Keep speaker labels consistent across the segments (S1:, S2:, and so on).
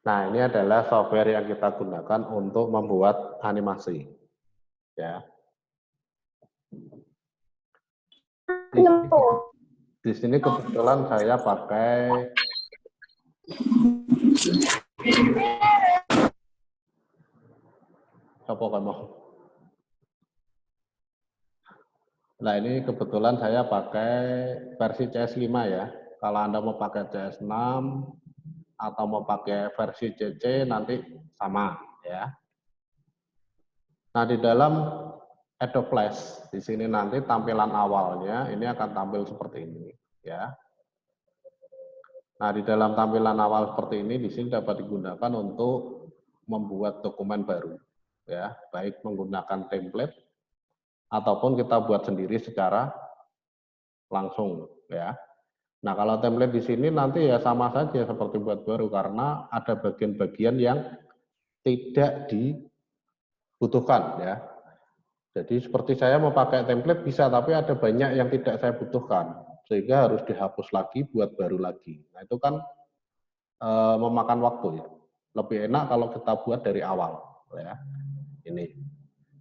S1: Nah, ini adalah software yang kita gunakan untuk membuat animasi. Ya. Di sini kebetulan saya pakai apa kamu? Nah, ini kebetulan saya pakai versi CS5 ya. Kalau Anda mau pakai CS6 atau mau pakai versi CC nanti sama ya. Nah, di dalam Adobe Flash di sini nanti tampilan awalnya ini akan tampil seperti ini ya. Nah, di dalam tampilan awal seperti ini di sini dapat digunakan untuk membuat dokumen baru ya, baik menggunakan template ataupun kita buat sendiri secara langsung ya. Nah, kalau template di sini nanti ya sama saja seperti buat baru karena ada bagian-bagian yang tidak dibutuhkan ya. Jadi seperti saya mau pakai template bisa, tapi ada banyak yang tidak saya butuhkan sehingga harus dihapus lagi buat baru lagi. Nah, itu kan memakan waktu ya. Lebih enak kalau kita buat dari awal ya. Ini.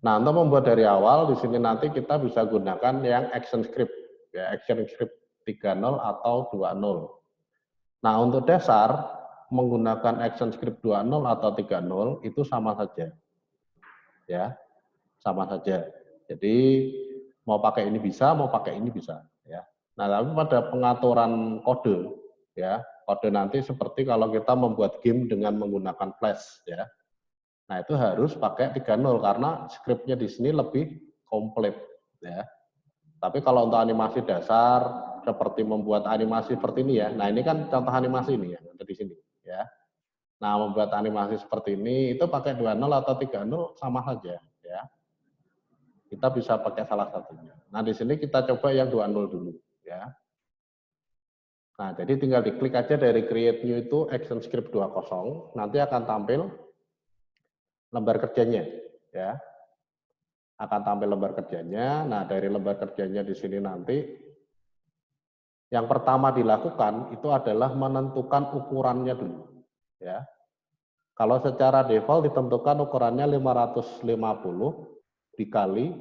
S1: Nah, untuk membuat dari awal di sini nanti kita bisa gunakan yang action script ya, action script 3.0 atau 2.0. Nah, untuk dasar menggunakan action script 2.0 atau 3.0 itu sama saja. Ya. Sama saja. Jadi mau pakai ini bisa, mau pakai ini bisa ya. Nah, tapi pada pengaturan kode ya, kode nanti seperti kalau kita membuat game dengan menggunakan Flash ya. Nah, itu harus pakai 3.0 karena skripnya di sini lebih komplit ya. Tapi kalau untuk animasi dasar seperti membuat animasi seperti ini ya. Nah, ini kan contoh animasi ini ya, ada di sini ya. Nah, membuat animasi seperti ini itu pakai 2.0 atau 3.0 sama saja ya. Kita bisa pakai salah satunya. Nah, di sini kita coba yang 2.0 dulu ya. Nah, jadi tinggal diklik aja dari create new itu action script 2.0, nanti akan tampil lembar kerjanya ya. Akan tampil lembar kerjanya. Nah, dari lembar kerjanya di sini nanti yang pertama dilakukan itu adalah menentukan ukurannya dulu ya. Kalau secara default ditentukan ukurannya 550 dikali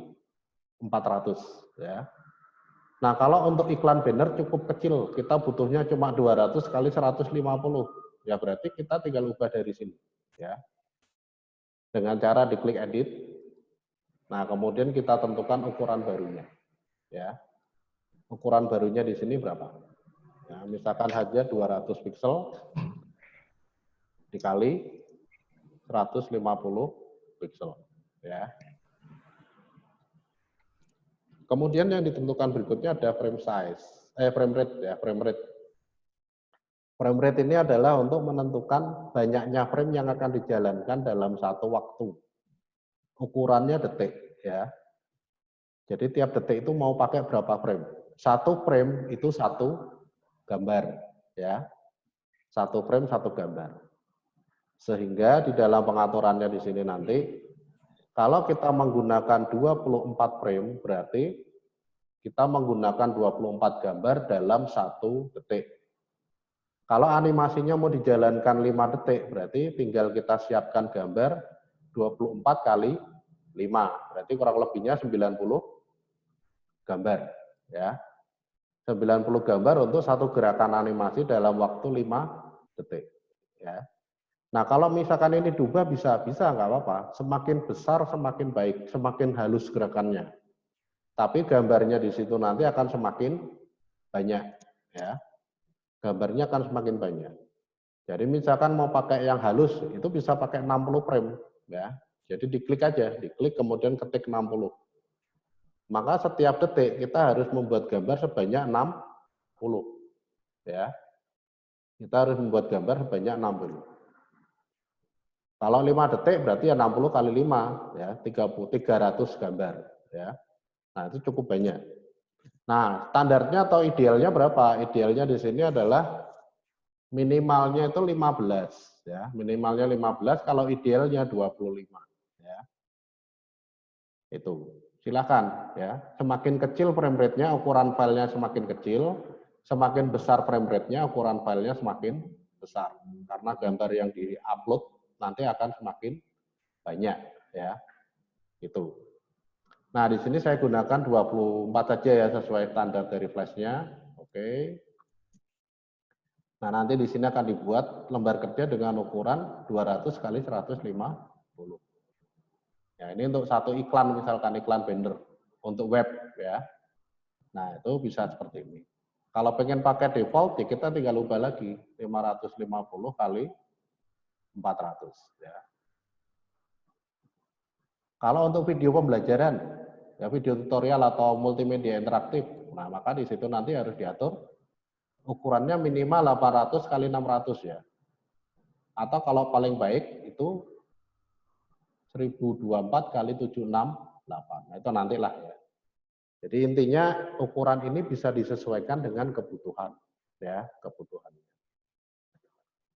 S1: 400 ya. Nah, kalau untuk iklan banner cukup kecil, kita butuhnya cuma 200 kali 150. Ya berarti kita tinggal ubah dari sini ya. Dengan cara diklik edit. Nah, kemudian kita tentukan ukuran barunya ya. Ukuran barunya di sini berapa? Ya, misalkan saja 200 pixel dikali 150 pixel ya. Kemudian yang ditentukan berikutnya ada frame size, frame rate ya, frame rate. Frame rate ini adalah untuk menentukan banyaknya frame yang akan dijalankan dalam satu waktu. Ukurannya detik ya. Jadi tiap detik itu mau pakai berapa frame? Satu frame itu satu gambar ya. Satu frame satu gambar. Sehingga di dalam pengaturannya di sini nanti kalau kita menggunakan 24 frame berarti kita menggunakan 24 gambar dalam satu detik. Kalau animasinya mau dijalankan 5 detik, berarti tinggal kita siapkan gambar 24 kali 5. Berarti kurang lebihnya 90 gambar. Ya. 90 gambar untuk satu gerakan animasi dalam waktu 5 detik. Ya. Nah, kalau misalkan ini diubah bisa nggak apa-apa. Semakin besar semakin baik, semakin halus gerakannya. Tapi gambarnya di situ nanti akan semakin banyak. Ya. Gambarnya akan semakin banyak. Jadi misalkan mau pakai yang halus, itu bisa pakai 60 frame. Ya. Jadi diklik aja, diklik kemudian ketik 60. Maka setiap detik kita harus membuat gambar sebanyak 60. Ya. Kita harus membuat gambar sebanyak 60. Kalau 5 detik berarti ya 60 kali 5, ya 300 gambar. Ya. Nah, itu cukup banyak. Nah, standarnya atau idealnya berapa? Idealnya di sini adalah minimalnya itu 15. Ya. Minimalnya 15, kalau idealnya 25. Ya. Itu. Silakan. Ya. Semakin kecil frame rate-nya, ukuran filenya semakin kecil. Semakin besar frame rate-nya, ukuran filenya semakin besar. Karena gambar yang di-upload nanti akan semakin banyak ya. Itu. Nah, di sini saya gunakan 24 saja ya sesuai standar dari flashnya. Oke. Nah, nanti di sini akan dibuat lembar kerja dengan ukuran 200 kali 150. Ya, ini untuk satu iklan, misalkan iklan banner untuk web ya. Nah, itu bisa seperti ini. Kalau pengen pakai default, ya kita tinggal ubah lagi 550 kali 400 ya. Kalau untuk video pembelajaran, ya video tutorial atau multimedia interaktif, nah maka di situ nanti harus diatur ukurannya minimal 800 kali 600 ya. Atau kalau paling baik itu 1024 kali 768. Nah, itu nantilah ya. Jadi intinya ukuran ini bisa disesuaikan dengan kebutuhan ya, kebutuhan.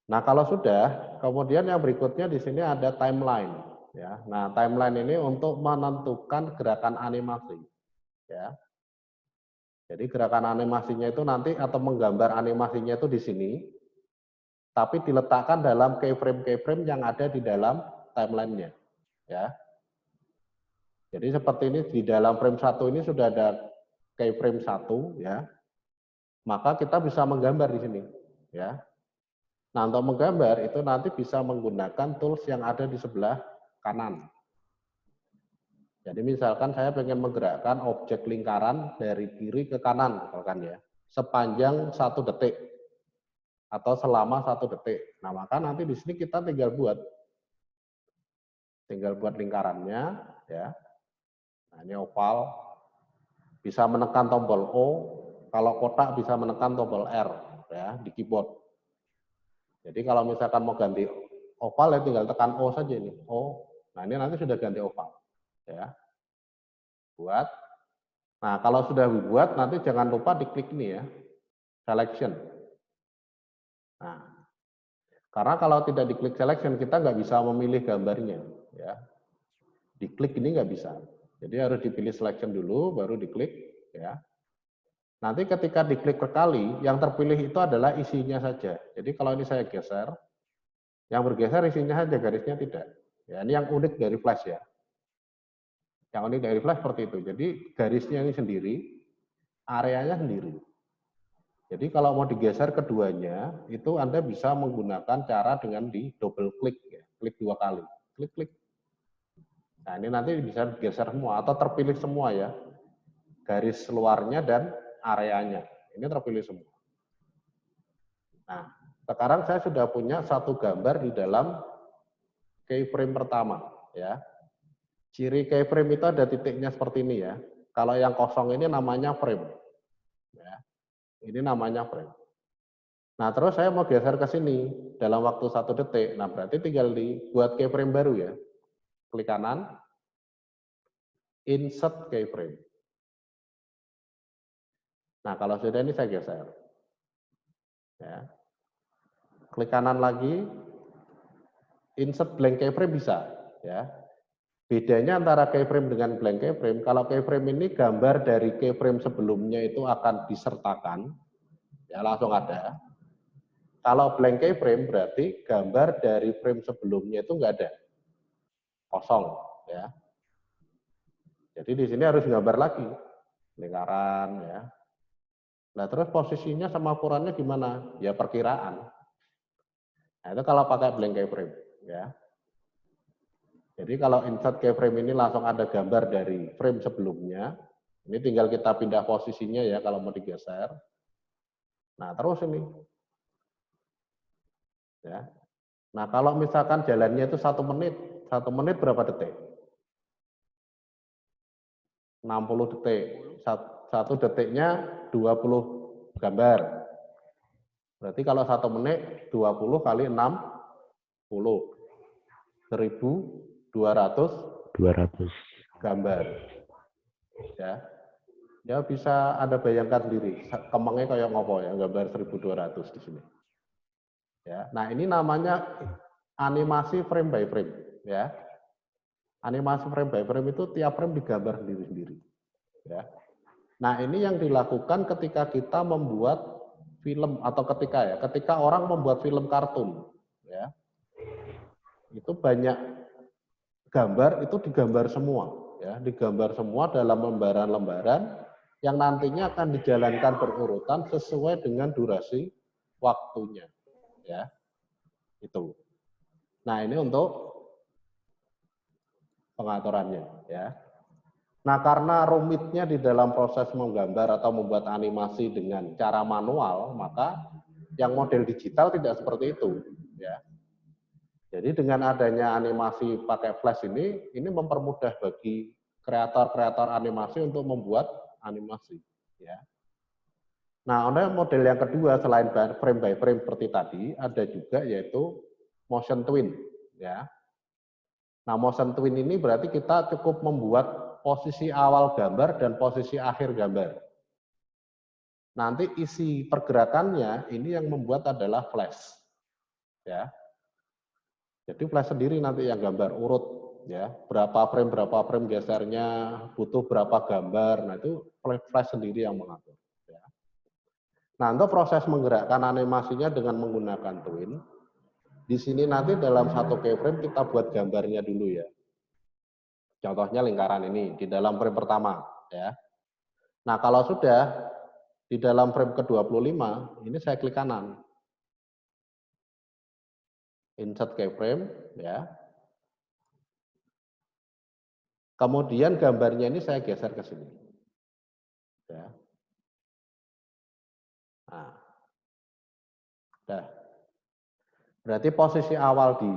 S1: Nah, kalau sudah, kemudian yang berikutnya di sini ada timeline ya. Nah, timeline ini untuk menentukan gerakan animasi ya. Jadi gerakan animasinya itu nanti atau menggambar animasinya itu di sini, tapi diletakkan dalam keyframe yang ada di dalam timelinenya ya. Jadi seperti ini di dalam frame 1 ini sudah ada keyframe 1 ya. Maka kita bisa menggambar di sini ya. Nah, untuk menggambar itu nanti bisa menggunakan tools yang ada di sebelah kanan. Jadi misalkan saya ingin menggerakkan objek lingkaran dari kiri ke kanan misalkan ya, sepanjang 1 detik atau selama 1 detik. Nah, maka nanti di sini kita tinggal buat lingkarannya ya. Nah, ini oval, bisa menekan tombol O, kalau kotak bisa menekan tombol R ya di keyboard. Jadi kalau misalkan mau ganti oval ya tinggal tekan O saja ini. O. Nah, ini nanti sudah ganti oval. Ya. Buat. Nah, kalau sudah dibuat nanti jangan lupa diklik ini ya. Selection. Nah, karena kalau tidak diklik selection kita nggak bisa memilih gambarnya ya. Diklik ini nggak bisa. Jadi harus dipilih selection dulu baru diklik ya. Nanti ketika diklik berkali, yang terpilih itu adalah isinya saja. Jadi kalau ini saya geser, yang bergeser isinya saja, garisnya tidak. Ya, ini yang unik dari Flash ya. Yang unik dari Flash seperti itu. Jadi garisnya ini sendiri, areanya sendiri. Jadi kalau mau digeser keduanya, itu Anda bisa menggunakan cara dengan di double klik, ya. Klik 2 kali. Klik-klik. Nah, ini nanti bisa digeser semua atau terpilih semua ya. Garis luarnya dan areanya. Ini terpilih semua. Nah, sekarang saya sudah punya satu gambar di dalam keyframe pertama. Ya. Ciri keyframe itu ada titiknya seperti ini ya. Kalau yang kosong ini namanya frame. Ya. Ini namanya frame. Nah, terus saya mau geser ke sini dalam waktu 1 detik. Nah, berarti tinggal dibuat keyframe baru ya. Klik kanan, insert keyframe. Nah, kalau sudah ini saya geser. Ya. Klik kanan lagi, insert blank keyframe bisa. Ya. Bedanya antara keyframe dengan blank keyframe, kalau keyframe ini gambar dari keyframe sebelumnya itu akan disertakan, ya langsung ada. Kalau blank keyframe berarti gambar dari frame sebelumnya itu enggak ada, kosong, ya. Jadi di sini harus gambar lagi, lingkaran, ya. Nah terus posisinya sama ukurannya gimana? Ya perkiraan. Nah itu kalau pakai blank keyframe, ya. Jadi kalau insert keyframe ini langsung ada gambar dari frame sebelumnya. Ini tinggal kita pindah posisinya ya kalau mau digeser. Nah terus ini, ya. Nah kalau misalkan jalannya itu 1 menit, 1 menit berapa detik? 60 detik. 1 detiknya 20 gambar. Berarti kalau 1 menit 20 kali 60, 1.200 gambar. Ya. Ya bisa Anda bayangkan sendiri, kemengnya kayak ngopo ya, gambar 1.200 di sini. Ya. Nah, ini namanya animasi frame by frame, ya. Animasi frame by frame itu tiap frame digambar sendiri-sendiri. Ya. Nah, ini yang dilakukan ketika kita membuat film atau ketika orang membuat film kartun, ya, itu banyak gambar itu digambar semua, ya, digambar semua dalam lembaran-lembaran yang nantinya akan dijalankan berurutan sesuai dengan durasi waktunya, ya, itu. Nah, ini untuk pengaturannya, ya. Nah, karena rumitnya di dalam proses menggambar atau membuat animasi dengan cara manual, maka yang model digital tidak seperti itu, ya. Jadi dengan adanya animasi pakai flash ini mempermudah bagi kreator-kreator animasi untuk membuat animasi, ya. Nah, ada model yang kedua selain frame by frame seperti tadi, ada juga yaitu motion twin, ya. Nah, motion twin ini berarti kita cukup membuat posisi awal gambar dan posisi akhir gambar. Nanti isi pergerakannya ini yang membuat adalah flash, ya. Jadi flash sendiri nanti yang gambar urut, ya. Berapa frame gesernya, butuh berapa gambar. Nah, itu flash sendiri yang mengatur, ya. Nah, untuk proses menggerakkan animasinya dengan menggunakan twin, di sini nanti dalam satu keyframe kita buat gambarnya dulu, ya. Contohnya lingkaran ini di dalam frame pertama, ya. Nah, kalau sudah di dalam frame ke-25, ini saya klik kanan. Insert keyframe, ya. Kemudian gambarnya ini saya geser ke sini. Ya. Nah, dah. Berarti posisi awal di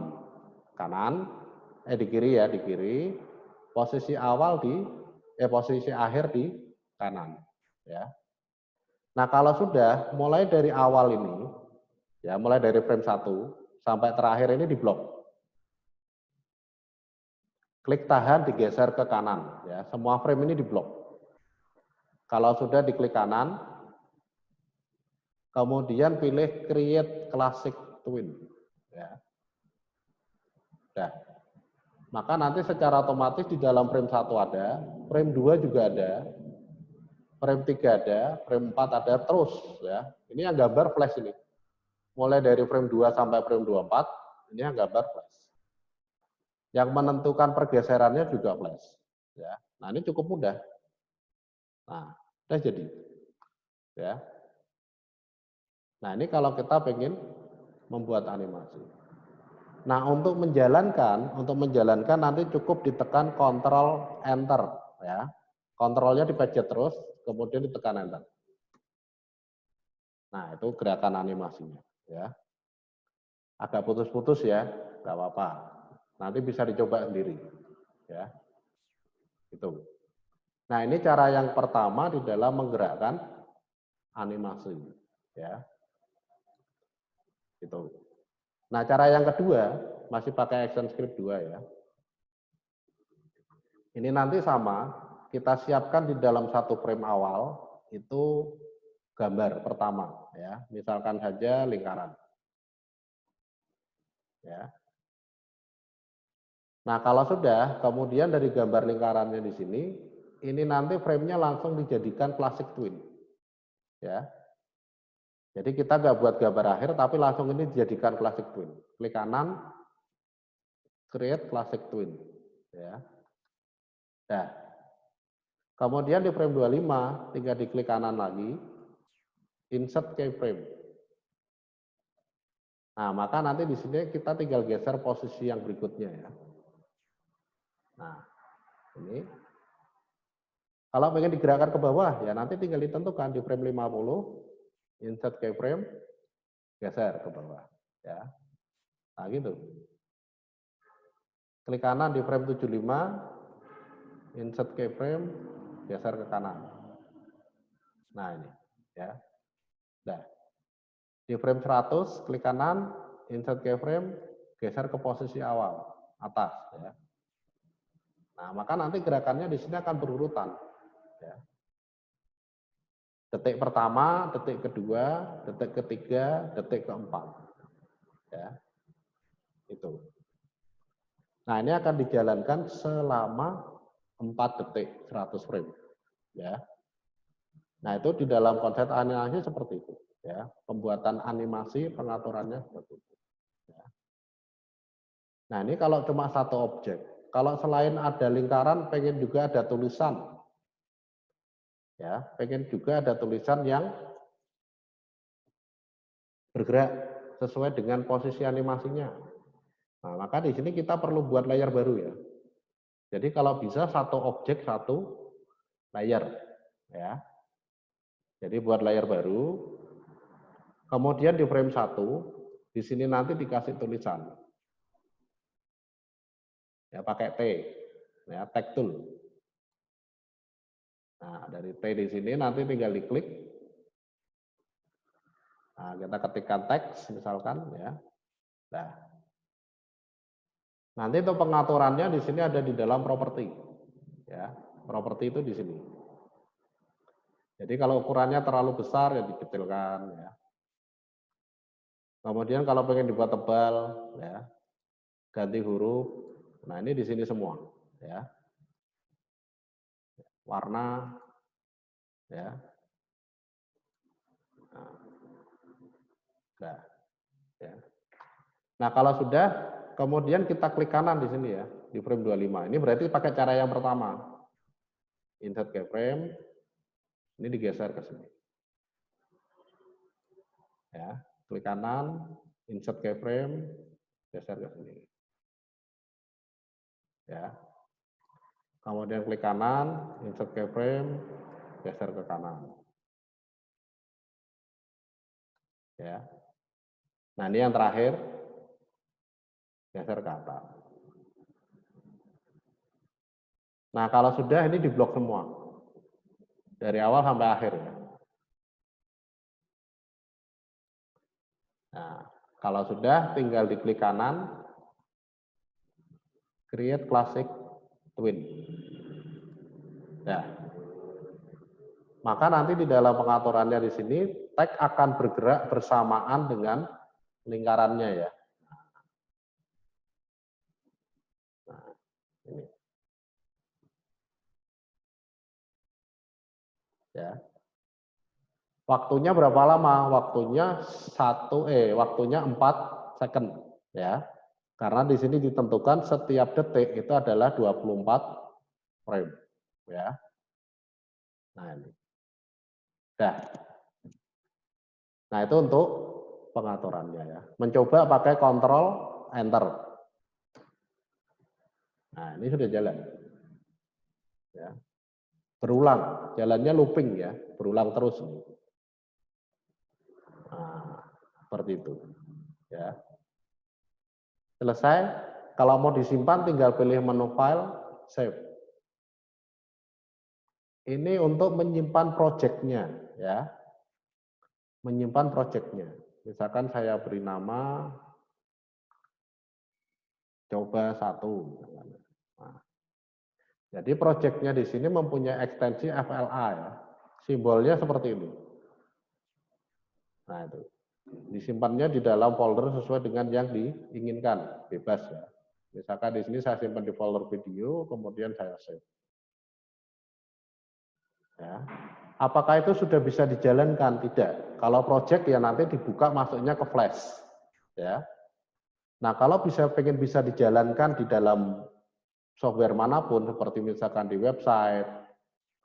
S1: kanan, di kiri ya, di kiri. Posisi awal posisi akhir di kanan, ya. Nah, kalau sudah mulai dari awal ini, ya, mulai dari frame 1 sampai terakhir ini di blok. Klik tahan digeser ke kanan, ya. Semua frame ini di blok. Kalau sudah diklik kanan, kemudian pilih create classic twin, ya. Nah, maka nanti secara otomatis di dalam frame 1 ada, frame 2 juga ada, frame 3 ada, frame 4 ada, terus, ya. Ini yang gambar flash ini. Mulai dari frame 2 sampai frame 24, ini yang gambar flash. Yang menentukan pergeserannya juga flash, ya. Nah, ini cukup mudah. Nah, udah jadi, ya. Nah, ini kalau kita pengen membuat animasi. Nah, untuk menjalankan nanti cukup ditekan Ctrl Enter, ya. Kontrolnya dipencet terus, kemudian ditekan Enter. Nah, itu gerakan animasinya, ya. Agak putus-putus ya, nggak apa-apa. Nanti bisa dicoba sendiri, ya. Itu. Nah, ini cara yang pertama di dalam menggerakkan animasi, ya. Itu. Nah, cara yang kedua masih pakai Action Script 2, ya. Ini nanti sama, kita siapkan di dalam satu frame awal itu gambar pertama, ya. Misalkan saja lingkaran. Ya. Nah, kalau sudah, kemudian dari gambar lingkarannya di sini, ini nanti frame-nya langsung dijadikan classic twin. Ya. Jadi kita nggak buat gambar akhir, tapi langsung ini dijadikan classic twin. Klik kanan, create classic twin. Ya. Nah, kemudian di frame 25, tinggal diklik kanan lagi, insert keyframe. Nah, maka nanti di sini kita tinggal geser posisi yang berikutnya, ya. Nah, ini. Kalau pengen digerakkan ke bawah, ya nanti tinggal ditentukan di frame 50, insert keyframe, geser ke bawah, ya. Nah, gitu. Klik kanan di frame 75, insert keyframe, geser ke kanan. Nah, ini, ya. Nah, di frame 100, klik kanan, insert keyframe, geser ke posisi awal, atas, ya. Nah, maka nanti gerakannya di sini akan berurutan, ya. Detik pertama, detik kedua, detik ketiga, detik keempat, ya. Itu. Nah, ini akan dijalankan selama 4 detik 100 frame, ya. Nah, itu di dalam konsep animasi seperti itu. Ya, pembuatan animasi pengaturannya seperti itu. Ya. Nah, ini kalau cuma satu objek. Kalau selain ada lingkaran, pengen juga ada tulisan. Ya, pengen juga ada tulisan yang bergerak sesuai dengan posisi animasinya. Nah, maka di sini kita perlu buat layer baru ya. Jadi kalau bisa satu objek satu layer, ya. Jadi buat layer baru. Kemudian di frame 1, di sini nanti dikasih tulisan. Ya, pakai T, ya, tag tool. Nah, dari T di sini nanti tinggal diklik. Nah, kita ketikkan teks misalkan ya. Nah, nanti itu pengaturannya di sini ada di dalam properti. Ya, properti itu di sini. Jadi kalau ukurannya terlalu besar ya dikecilkan ya. Kemudian kalau pengen dibuat tebal ya, ganti huruf. Nah, ini di sini semua ya. Warna ya. Nah, ya. Nah, kalau sudah kemudian kita klik kanan di sini ya, di frame 25. Ini berarti pakai cara yang pertama. Insert keyframe. Ini digeser ke sini. Ya, klik kanan, insert keyframe, geser ke sini. Ya. Kemudian klik kanan, insert keyframe, geser ke kanan. Ya. Nah, ini yang terakhir, geser ke atas. Nah, kalau sudah ini diblok semua. Dari awal sampai akhir ya. Nah, kalau sudah tinggal diklik kanan, create classic twin. Ya. Maka nanti di dalam pengaturannya di sini tag akan bergerak bersamaan dengan lingkarannya ya. Nah, ini. Ya. Waktunya berapa lama? Waktunya 4 second ya. Karena di sini ditentukan setiap detik itu adalah 24 frame ya. Nah, ini. Dah. Nah, itu untuk pengaturannya ya. Mencoba pakai Ctrl Enter. Nah, ini sudah jalan. Ya. Berulang, jalannya looping ya, berulang terus. Nah, seperti itu. Ya. Selesai. Kalau mau disimpan tinggal pilih menu file, save. Ini untuk menyimpan projectnya, ya. Menyimpan projectnya. Misalkan saya beri nama coba 1. Nah, jadi projectnya di sini mempunyai ekstensi FLA ya. Simbolnya seperti ini. Nah, itu. Disimpannya di dalam folder sesuai dengan yang diinginkan, bebas ya. Misalkan di sini saya simpan di folder video, kemudian saya save. Ya. Apakah itu sudah bisa dijalankan? Tidak. Kalau project ya nanti dibuka masuknya ke flash. Ya. Nah, kalau pengen bisa dijalankan di dalam software manapun, seperti misalkan di website,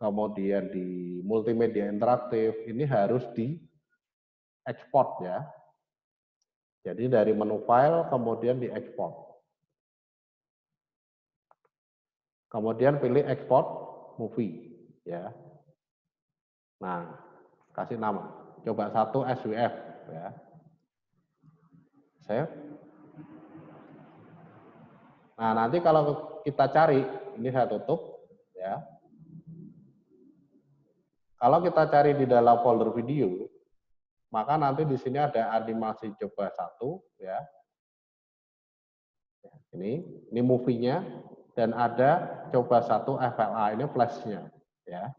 S1: kemudian di multimedia interaktif, ini harus diekspor ya. Jadi dari menu file kemudian diekspor. Kemudian pilih export movie ya. Nah, kasih nama. Coba 1 SWF ya. Save. Nah, nanti kalau kita cari, ini saya tutup ya. Kalau kita cari di dalam folder video, maka nanti di sini ada animasi coba 1 ya. Ini movie-nya dan ada coba 1 FLA ini flash-nya ya.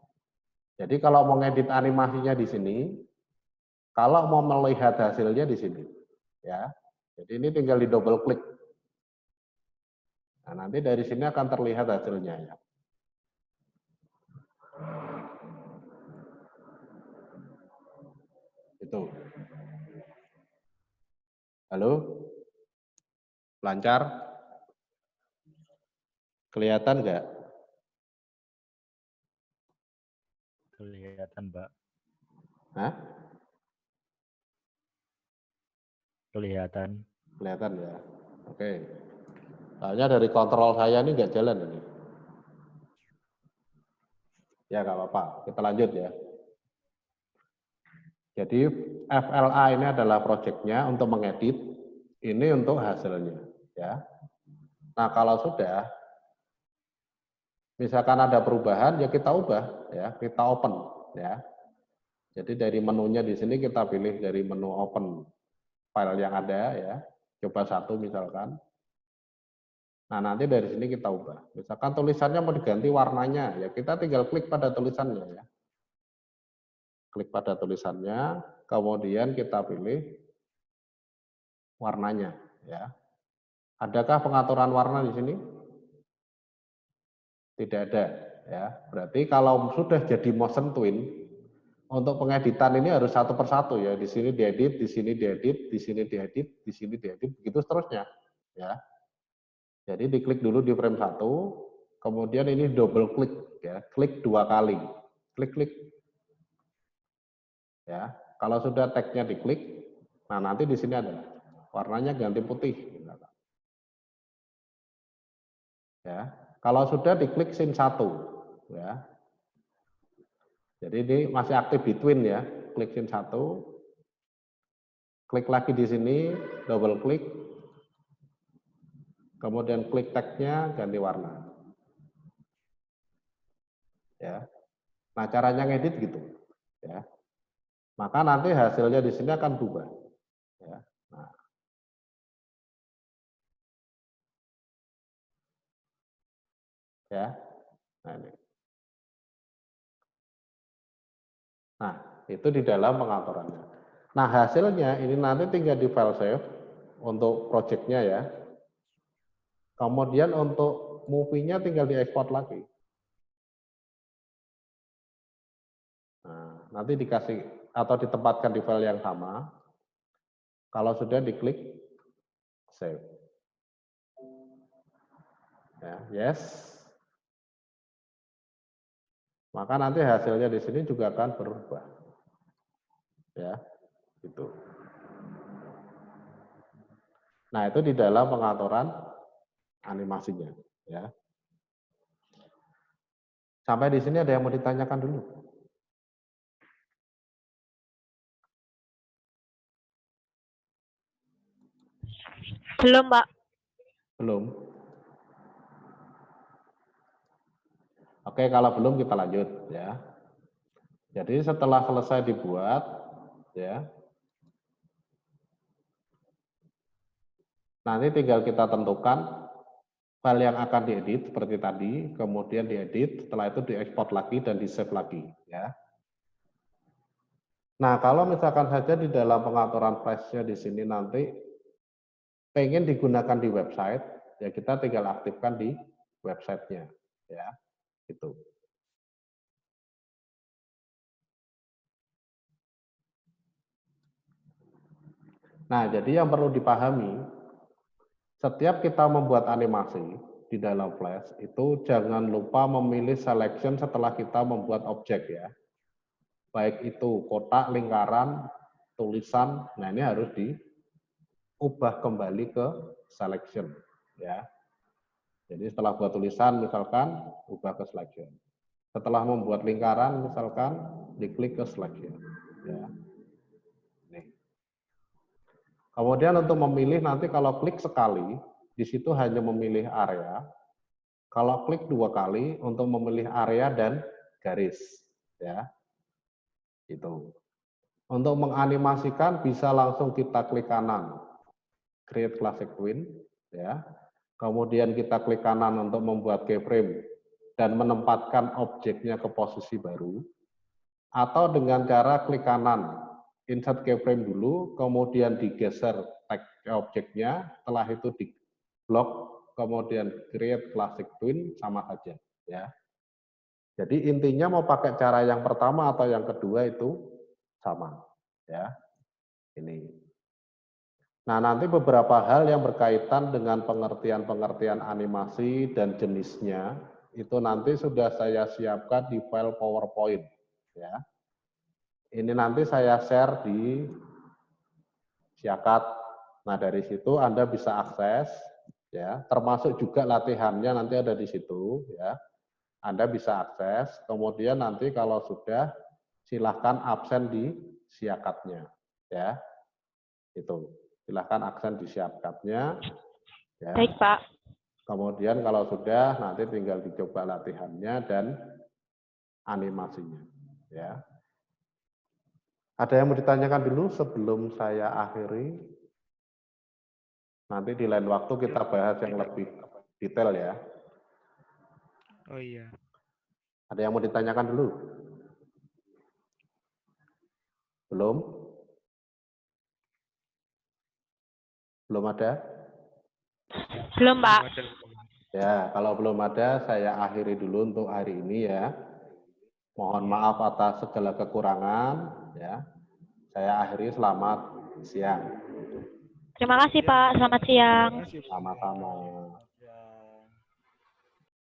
S1: Jadi kalau mau ngedit animasinya di sini, kalau mau melihat hasilnya di sini ya. Jadi ini tinggal di double klik. Nah, nanti dari sini akan terlihat hasilnya ya. Itu. Halo? Lancar? Kelihatan nggak?
S2: Kelihatan, Mbak.
S1: Hah?
S2: Kelihatan.
S1: Kelihatan ya? Oke. Soalnya dari kontrol saya ini nggak jalan ini. Ya nggak apa-apa, kita lanjut ya. Jadi FLA ini adalah proyeknya untuk mengedit, ini untuk hasilnya. Ya. Nah kalau sudah, misalkan ada perubahan, ya kita ubah, ya kita open, ya. Jadi dari menunya di sini kita pilih dari menu open file yang ada, ya. Coba satu misalkan. Nah nanti dari sini kita ubah. Misalkan tulisannya mau diganti warnanya, ya kita tinggal klik pada tulisannya, ya. Klik pada tulisannya, kemudian kita pilih warnanya, ya. Adakah pengaturan warna di sini? Tidak ada, ya. Berarti kalau sudah jadi motion twin, untuk pengeditan ini harus satu persatu ya. Di sini diedit, di sini diedit, di sini diedit, di sini diedit, begitu seterusnya, ya. Jadi diklik dulu di frame 1, kemudian ini double klik, ya. Klik 2 kali, klik-klik, ya. Kalau sudah tagnya diklik, nah nanti di sini ada warnanya ganti putih, ya. Kalau sudah diklik scene 1, ya. Jadi ini masih aktif di twin ya. Klik scene 1, klik lagi di sini, double klik, kemudian klik tagnya ganti warna. Ya. Nah, caranya ngedit gitu, ya. Maka nanti hasilnya di sini akan berubah, ya. Nah, ya. Nah, ini. Nah, itu di dalam pengaturannya. Nah, hasilnya ini nanti tinggal di file save untuk projectnya ya. Kemudian untuk movie-nya tinggal diekspor lagi. Nah, nanti dikasih atau ditempatkan di file yang sama. Kalau sudah diklik save. Ya, yes. Maka nanti hasilnya di sini juga akan berubah. Ya, itu. Nah, itu di dalam pengaturan animasinya, ya. Sampai di sini ada yang mau ditanyakan dulu?
S3: Belum, Mbak.
S1: Belum. Oke, kalau belum kita lanjut, ya. Jadi setelah selesai dibuat, ya. Nanti tinggal kita tentukan file yang akan diedit seperti tadi, kemudian diedit, setelah itu diekspor lagi dan di-save lagi, ya. Nah, kalau misalkan saja di dalam pengaturan flash-nya di sini nanti pengen digunakan di website, ya kita tinggal aktifkan di websitenya, ya, itu. Nah, jadi yang perlu dipahami, setiap kita membuat animasi di dalam Flash, itu jangan lupa memilih selection setelah kita membuat objek ya. Baik itu kotak, lingkaran, tulisan, nah ini harus diubah kembali ke selection ya. Jadi setelah buat tulisan misalkan ubah ke selection. Setelah membuat lingkaran misalkan diklik ke selection ya. Nih. Kemudian untuk memilih nanti kalau klik sekali di situ hanya memilih area. Kalau klik 2 kali untuk memilih area dan garis ya. Itu. Untuk menganimasikan bisa langsung kita klik kanan create classic twin ya. Kemudian kita klik kanan untuk membuat keyframe dan menempatkan objeknya ke posisi baru, atau dengan cara klik kanan insert keyframe dulu, kemudian digeser tag objeknya, setelah itu di blok, kemudian create classic twin sama saja ya. Jadi intinya mau pakai cara yang pertama atau yang kedua itu sama ya. Ini. Nah, nanti beberapa hal yang berkaitan dengan pengertian-pengertian animasi dan jenisnya, itu nanti sudah saya siapkan di file PowerPoint. Ya. Ini nanti saya share di Siakat. Nah, dari situ Anda bisa akses, ya, termasuk juga latihannya nanti ada di situ, ya. Anda bisa akses, kemudian nanti kalau sudah, silahkan absen di Siakatnya, ya. Itu, silahkan absen di Siakatnya, ya.
S3: Baik, Pak.
S1: Kemudian kalau sudah, nanti tinggal dicoba latihannya dan animasinya, ya. Ada yang mau ditanyakan dulu sebelum saya akhiri? Nanti di lain waktu kita bahas yang lebih detail ya.
S2: Oh iya.
S1: Ada yang mau ditanyakan dulu? Belum? Belum ada?
S3: Belum, Pak.
S2: Ada.
S1: Ya, kalau belum ada, saya akhiri dulu untuk hari ini ya. Mohon maaf atas segala kekurangan ya. Saya akhiri, selamat siang.
S3: Terima kasih, Pak. Selamat siang.
S2: Terima kasih, Pak.
S1: Sama-sama.